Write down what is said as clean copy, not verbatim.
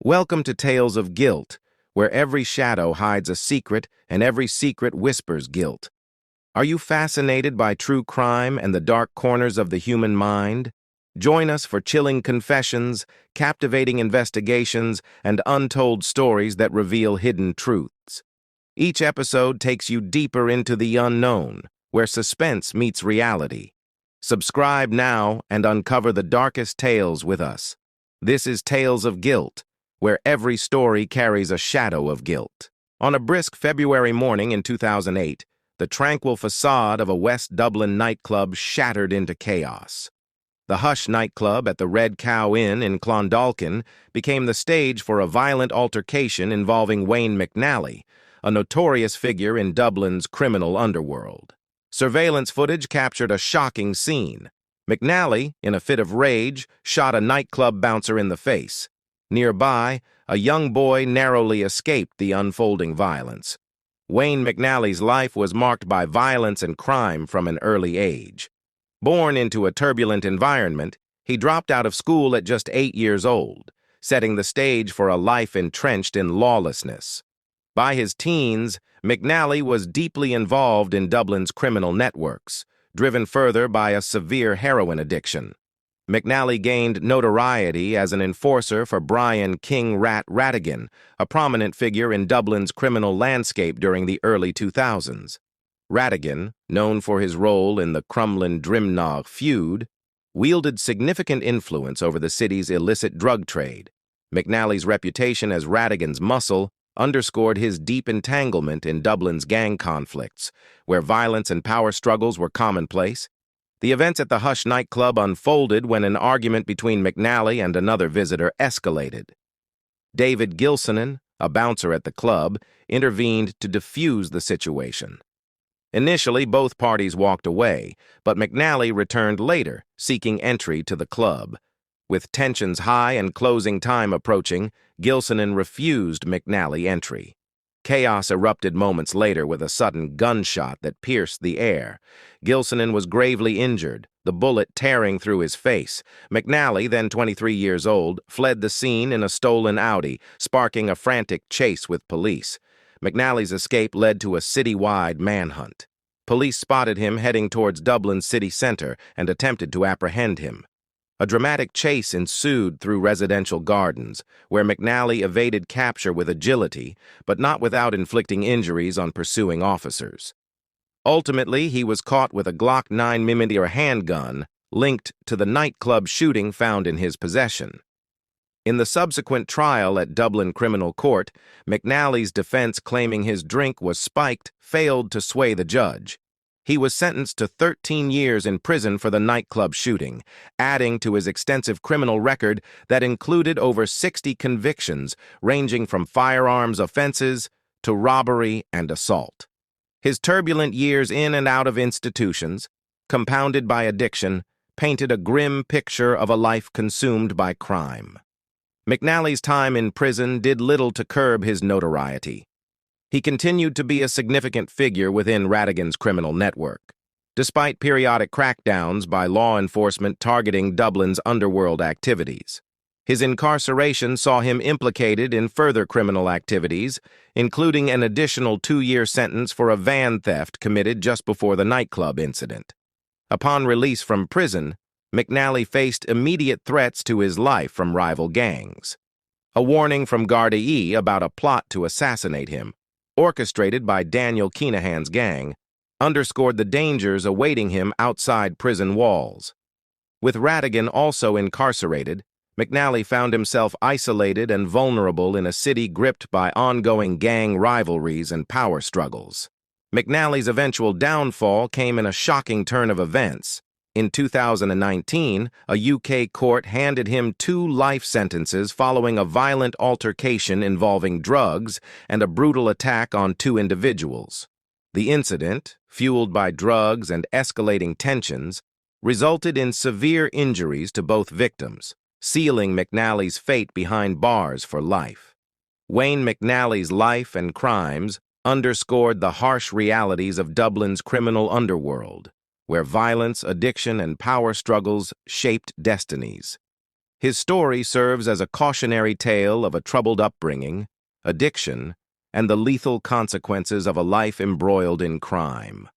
Welcome to Tales of Guilt, where every shadow hides a secret and every secret whispers guilt. Are you fascinated by true crime and the dark corners of the human mind? Join us for chilling confessions, captivating investigations, and untold stories that reveal hidden truths. Each episode takes you deeper into the unknown, where suspense meets reality. Subscribe now and uncover the darkest tales with us. This is Tales of Guilt, where every story carries a shadow of guilt. On a brisk February morning in 2008, the tranquil facade of a West Dublin nightclub shattered into chaos. The Hush nightclub at the Red Cow Inn in Clondalkin became the stage for a violent altercation involving Wayne McNally, a notorious figure in Dublin's criminal underworld. Surveillance footage captured a shocking scene. McNally, in a fit of rage, shot a nightclub bouncer in the face. Nearby, a young boy narrowly escaped the unfolding violence. Wayne McNally's life was marked by violence and crime from an early age. Born into a turbulent environment, he dropped out of school at just 8 years old, setting the stage for a life entrenched in lawlessness. By his teens, McNally was deeply involved in Dublin's criminal networks, driven further by a severe heroin addiction. McNally gained notoriety as an enforcer for Brian King Rat Ratigan, a prominent figure in Dublin's criminal landscape during the early 2000s. Ratigan, known for his role in the Crumlin-Drimnagh feud, wielded significant influence over the city's illicit drug trade. McNally's reputation as Ratigan's muscle underscored his deep entanglement in Dublin's gang conflicts, where violence and power struggles were commonplace. The events at the Hush nightclub unfolded when an argument between McNally and another visitor escalated. David Gilsonan, a bouncer at the club, intervened to defuse the situation. Initially, both parties walked away, but McNally returned later, seeking entry to the club. With tensions high and closing time approaching, Gilsonan refused McNally entry. Chaos erupted moments later with a sudden gunshot that pierced the air. Gilsonan was gravely injured, the bullet tearing through his face. McNally, then 23 years old, fled the scene in a stolen Audi, sparking a frantic chase with police. McNally's escape led to a citywide manhunt. Police spotted him heading towards Dublin's city center and attempted to apprehend him. A dramatic chase ensued through residential gardens, where McNally evaded capture with agility, but not without inflicting injuries on pursuing officers. Ultimately, he was caught with a Glock 9mm handgun linked to the nightclub shooting found in his possession. In the subsequent trial at Dublin Criminal Court, McNally's defense claiming his drink was spiked failed to sway the judge. He was sentenced to 13 years in prison for the nightclub shooting, adding to his extensive criminal record that included over 60 convictions ranging from firearms offenses to robbery and assault. His turbulent years in and out of institutions, compounded by addiction, painted a grim picture of a life consumed by crime. McNally's time in prison did little to curb his notoriety. He continued to be a significant figure within Ratigan's criminal network. Despite periodic crackdowns by law enforcement targeting Dublin's underworld activities, his incarceration saw him implicated in further criminal activities, including an additional 2-year sentence for a van theft committed just before the nightclub incident. Upon release from prison, McNally faced immediate threats to his life from rival gangs. A warning from Gardaí about a plot to assassinate him, orchestrated by Daniel Kinahan's gang, underscored the dangers awaiting him outside prison walls. With Ratigan also incarcerated, McNally found himself isolated and vulnerable in a city gripped by ongoing gang rivalries and power struggles. McNally's eventual downfall came in a shocking turn of events. In 2019, a UK court handed him 2 life sentences following a violent altercation involving drugs and a brutal attack on 2 individuals. The incident, fueled by drugs and escalating tensions, resulted in severe injuries to both victims, sealing McNally's fate behind bars for life. Wayne McNally's life and crimes underscored the harsh realities of Dublin's criminal underworld, where violence, addiction, and power struggles shaped destinies. His story serves as a cautionary tale of a troubled upbringing, addiction, and the lethal consequences of a life embroiled in crime.